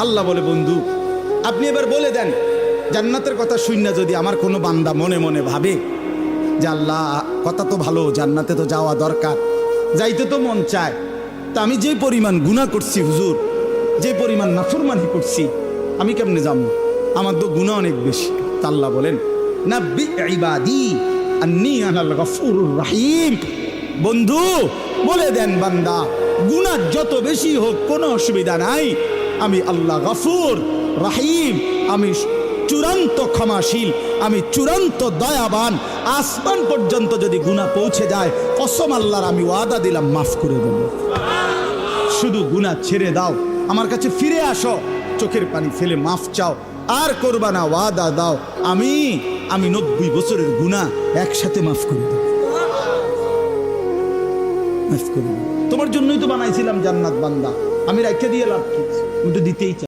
আল্লাহ বলে, বন্ধু আপনি এবার বলে দেন, জান্নাতের কথা শুননা যদি আমার কোনো বান্দা মনে মনে ভাবে যে আল্লাহ কথা তো ভালো, জান্নাতে তো যাওয়া দরকার, যাইতে তো মন চায়, তা আমি যে পরিমাণ গুনাহ করছি হুজুর, যে পরিমাণ নাফরমানি করছি, আমি কেমনে যাবো? আমার তো গুনাহ অনেক বেশি। তা আল্লাহ বলেন, নাব্বি ইবাদি আন্নী আনাল গফুরুর রহিম। বন্ধু বলে দেন, বান্দা গুনাহ যত বেশি হোক কোনো অসুবিধা নাই, আমি আল্লাহ গফুর রহিম, আমি চূড়ান্ত ক্ষমাশীল, আমি চূড়ান্ত দয়াবান। আসমান পর্যন্ত যদি গুনাহ পৌঁছে যায়, কসম আল্লাহর আমি ওয়াদা দিলাম মাফ করে দেব। শুধু গুনাহ ছেড়ে দাও, আমার কাছে ফিরে আসো, চোখের পানি ফেলে মাফ চাও, আর করবা না, ওয়াদা দাও আমি 90 বছরের গুনাহ একসাথে মাফ করে দেব। মাফ করে দেব। তোমার জন্যই তো বানাইছিলাম জান্নাত বান্দা, আমি রাখতে দিয়ে লাভ কি? আমি তো দিতেই চাই।